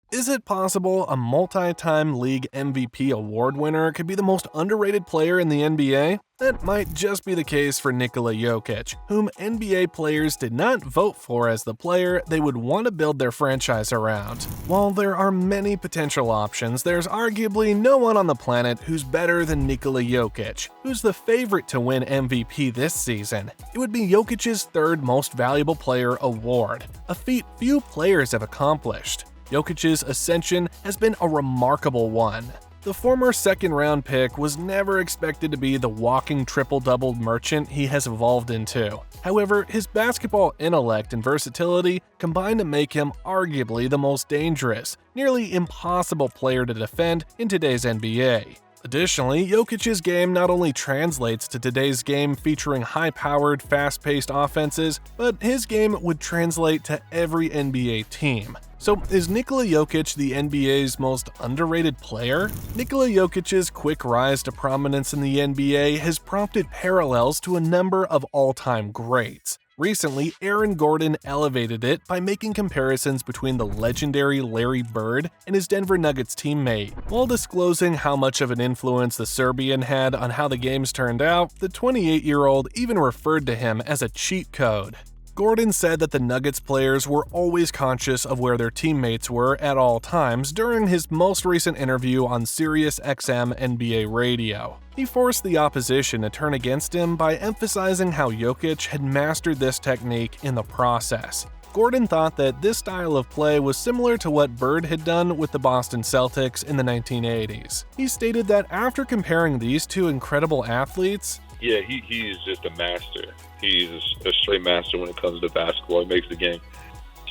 Is it possible a multi-time league MVP award winner could be the most underrated player in the NBA? That might just be the case for Nikola Jokic, whom NBA players did not vote for as the player they would want to build their franchise around. While there are many potential options, there's arguably no one on the planet who's better than Nikola Jokic, who's the favorite to win MVP this season. It would be Jokic's third most valuable player award, a feat few players have accomplished. Jokic's ascension has been a remarkable one. The former second-round pick was never expected to be the walking triple-double merchant he has evolved into. However, his basketball intellect and versatility combine to make him arguably the most dangerous, nearly impossible player to defend in today's NBA. Additionally, Jokic's game not only translates to today's game featuring high-powered, fast-paced offenses, but his game would translate to every NBA team. So, is Nikola Jokic the NBA's most underrated player? Nikola Jokic's quick rise to prominence in the NBA has prompted parallels to a number of all-time greats. Recently, Aaron Gordon elevated it by making comparisons between the legendary Larry Bird and his Denver Nuggets teammate. While disclosing how much of an influence the Serbian had on how the games turned out, the 28-year-old even referred to him as a cheat code. Gordon said that the Nuggets players were always conscious of where their teammates were at all times during his most recent interview on Sirius XM NBA radio. He forced the opposition to turn against him by emphasizing how Jokic had mastered this technique in the process. Gordon thought that this style of play was similar to what Bird had done with the Boston Celtics in the 1980s. He stated that after comparing these two incredible athletes, yeah, he is just a master. He's a straight master when it comes to basketball. It makes the game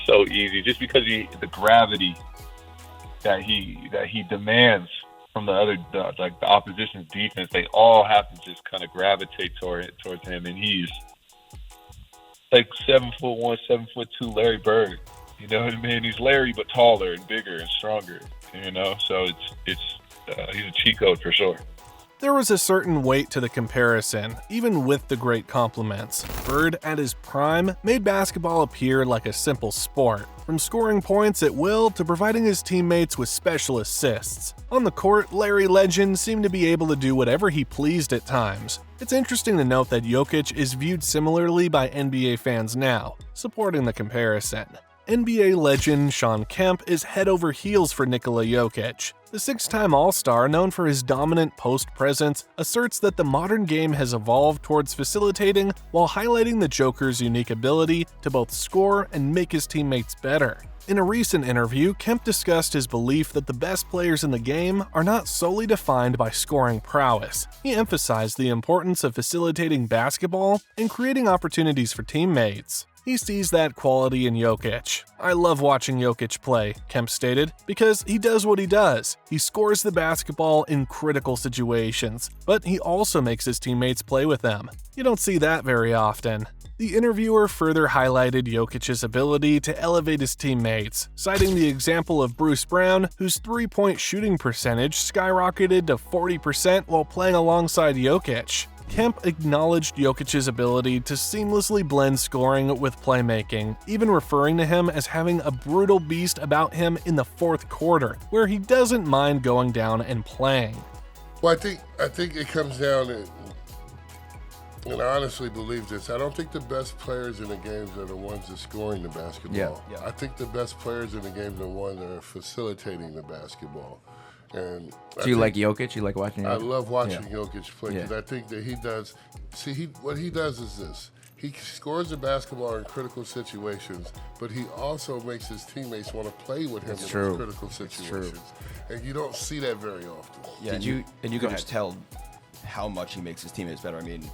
so easy just because the gravity that he demands from the opposition's defense. They all have to just kind of gravitate towards him, and he's like 7'1", 7'2" Larry Bird. You know what I mean? He's Larry but taller and bigger and stronger. You know, so he's a cheat code for sure. There was a certain weight to the comparison, even with the great compliments. Bird, at his prime, made basketball appear like a simple sport, from scoring points at will to providing his teammates with special assists. On the court, Larry Legend seemed to be able to do whatever he pleased at times. It's interesting to note that Jokic is viewed similarly by NBA fans now, supporting the comparison. NBA legend Shawn Kemp is head over heels for Nikola Jokic. The six-time All-Star, known for his dominant post presence, asserts that the modern game has evolved towards facilitating while highlighting the Joker's unique ability to both score and make his teammates better. In a recent interview, Kemp discussed his belief that the best players in the game are not solely defined by scoring prowess. He emphasized the importance of facilitating basketball and creating opportunities for teammates. He sees that quality in Jokic. "I love watching Jokic play," Kemp stated, "because he does what he does. He scores the basketball in critical situations, but he also makes his teammates play with them. You don't see that very often." The interviewer further highlighted Jokic's ability to elevate his teammates, citing the example of Bruce Brown, whose three-point shooting percentage skyrocketed to 40% while playing alongside Jokic. Kemp acknowledged Jokic's ability to seamlessly blend scoring with playmaking, even referring to him as having a brutal beast about him in the fourth quarter, where he doesn't mind going down and playing. Well, I think it comes down to, and I honestly believe this, I don't think the best players in the games are the ones that are scoring the basketball. Yeah. I think the best players in the game are the ones that are facilitating the basketball. And so you like Jokic? You like watching Jokic? I love watching Jokic play because Yeah. I think that he does. What he does is this: he scores the basketball in critical situations, but he also makes his teammates want to play with him in those critical situations. And you don't see that very often. Yeah, and you can just tell how much he makes his teammates better. I mean,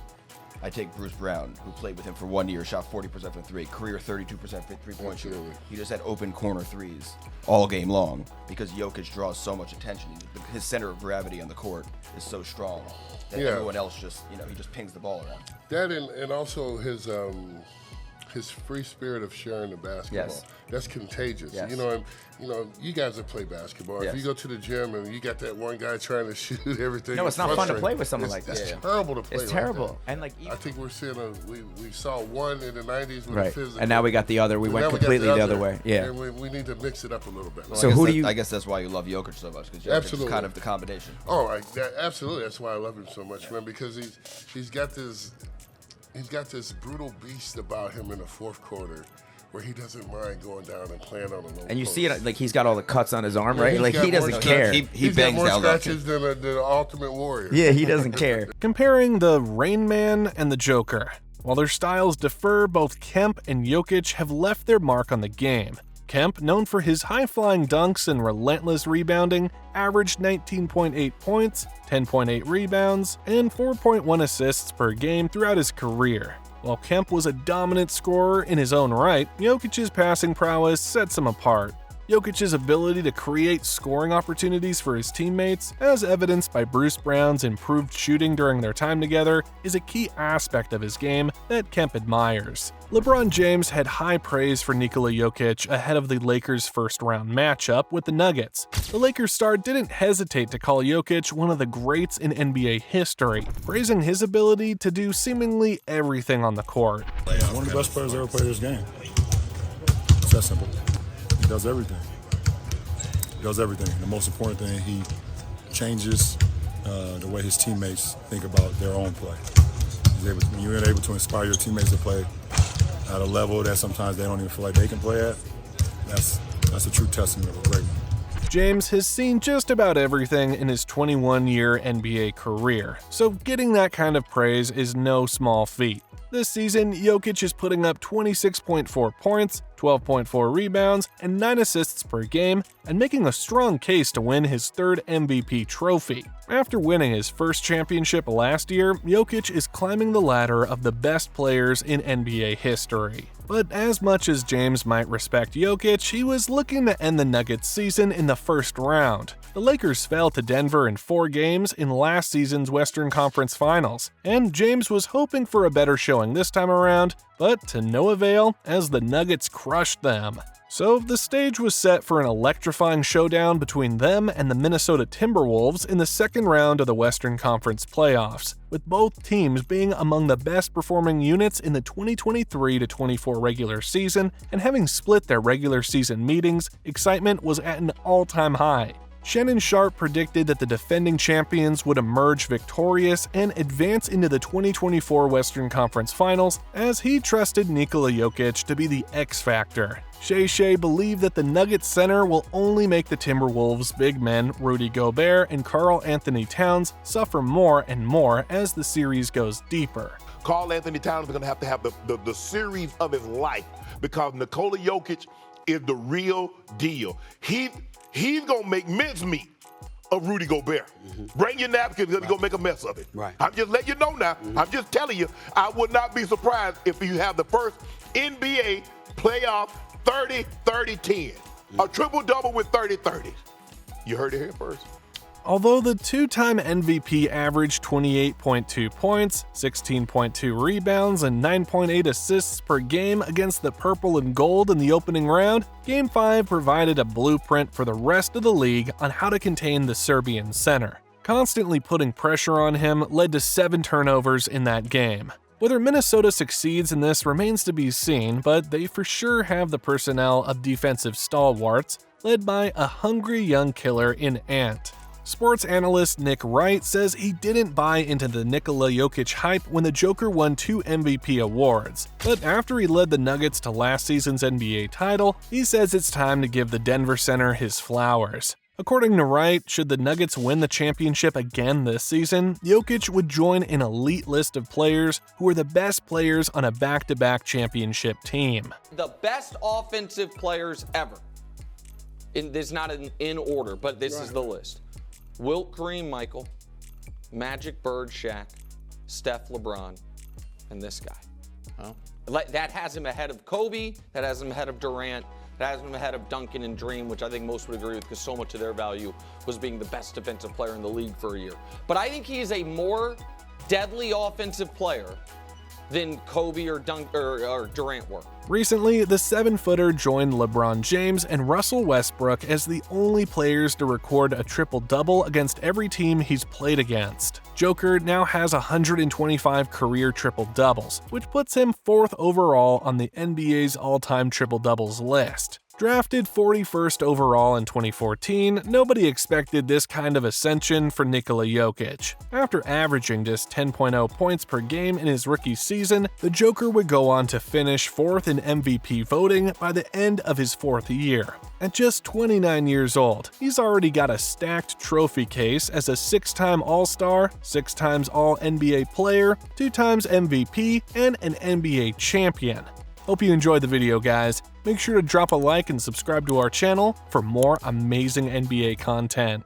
I take Bruce Brown, who played with him for 1 year, shot 40% from three, career 32% three-point shooter. He just had open corner threes all game long because Jokic draws so much attention. His center of gravity on the court is so strong that everyone else just, he just pings the ball around. That and also his his free spirit of sharing the basketball. Yes. That's contagious. Yes. You guys that play basketball. Yes. If you go to the gym and you got that one guy trying to shoot everything. No, it's not fun to play with someone like that. It's terrible to play. It's like terrible. that. And like, I think we're seeing we saw one in the '90s with right. the physical. And now we got the other. We And went now completely the other way. Yeah. And we need to mix it up a little bit. Well, So who do you? I guess that's why you love Jokic so much, because Jokic Absolutely. is kind of the combination. Oh, absolutely. That's why I love him so much, man. Because he's got this brutal beast about him in the fourth quarter, where he doesn't mind going down and playing on a low And you post. see it, like he's got all the cuts on his arm, right? he's Like got he more doesn't cuts. care. He He's bangs got more down scratches than the Ultimate Warrior. Yeah, he doesn't care. Comparing the Rain Man and the Joker. While their styles differ, both Kemp and Jokic have left their mark on the game. Kemp, known for his high-flying dunks and relentless rebounding, averaged 19.8 points, 10.8 rebounds, and 4.1 assists per game throughout his career. While Kemp was a dominant scorer in his own right, Jokic's passing prowess sets him apart. Jokic's ability to create scoring opportunities for his teammates, as evidenced by Bruce Brown's improved shooting during their time together, is a key aspect of his game that Kemp admires. LeBron James had high praise for Nikola Jokic ahead of the Lakers' first-round matchup with the Nuggets. The Lakers star didn't hesitate to call Jokic one of the greats in NBA history, praising his ability to do seemingly everything on the court. One of the best players ever played this game. It's that simple. He does everything. He does everything. The most important thing, he changes the way his teammates think about their own play. When you're able to inspire your teammates to play at a level that sometimes they don't even feel like they can play at, that's a true testament of a great one. James has seen just about everything in his 21-year NBA career, so getting that kind of praise is no small feat. This season, Jokic is putting up 26.4 points, 12.4 rebounds, and 9 assists per game, and making a strong case to win his third MVP trophy. After winning his first championship last year, Jokic is climbing the ladder of the best players in NBA history. But as much as James might respect Jokic, he was looking to end the Nuggets season in the first round. The Lakers fell to Denver in 4 games in last season's Western Conference Finals, and James was hoping for a better showing this time around, but to no avail as the Nuggets crushed them. So the stage was set for an electrifying showdown between them and the Minnesota Timberwolves in the second round of the Western Conference playoffs, with both teams being among the best performing units in the 2023-24 regular season, and having split their regular season meetings, excitement was at an all-time high. Shannon Sharpe predicted that the defending champions would emerge victorious and advance into the 2024 Western Conference Finals, as he trusted Nikola Jokic to be the X factor. Shay believed that the Nuggets center will only make the Timberwolves' big men Rudy Gobert and Karl Anthony Towns suffer more and more as the series goes deeper. Karl Anthony Towns is going to have the series of his life, because Nikola Jokic is the real deal. He's going to make mincemeat of Rudy Gobert. Bring your napkins, because he's going to make a mess of it. Right. I'm just letting you know now. I'm just telling you, I would not be surprised if you have the first NBA playoff 30-30-10. A triple-double with 30-30s. You heard it here first. Although the two-time MVP averaged 28.2 points, 16.2 rebounds, and 9.8 assists per game against the Purple and Gold in the opening round, Game 5 provided a blueprint for the rest of the league on how to contain the Serbian center. Constantly putting pressure on him led to 7 turnovers in that game. Whether Minnesota succeeds in this remains to be seen, but they for sure have the personnel of defensive stalwarts, led by a hungry young killer in Ant. Sports analyst Nick Wright says he didn't buy into the Nikola Jokic hype when the Joker won 2 MVP awards, but after he led the Nuggets to last season's NBA title, he says it's time to give the Denver center his flowers. According to Wright, should the Nuggets win the championship again this season, Jokic would join an elite list of players who are the best players on a back-to-back championship team. The best offensive players ever. There's not in order, but this is the list. Wilt, Kareem, Michael, Magic, Bird, Shaq, Steph, LeBron, and this guy. Oh. That has him ahead of Kobe, that has him ahead of Durant, that has him ahead of Duncan and Dream, which I think most would agree with, because so much of their value was being the best defensive player in the league for a year. But I think he is a more deadly offensive player than Kobe or Durant were. Recently, the 7-footer joined LeBron James and Russell Westbrook as the only players to record a triple-double against every team he's played against. Joker now has 125 career triple-doubles, which puts him 4th overall on the NBA's all-time triple-doubles list. Drafted 41st overall in 2014, nobody expected this kind of ascension for Nikola Jokic. After averaging just 10.0 points per game in his rookie season, the Joker would go on to finish 4th in MVP voting by the end of his 4th year. At just 29 years old, he's already got a stacked trophy case as a 6-time All-Star, 6 times All-NBA player, 2 times MVP, and an NBA champion. Hope you enjoyed the video, guys. Make sure to drop a like and subscribe to our channel for more amazing NBA content.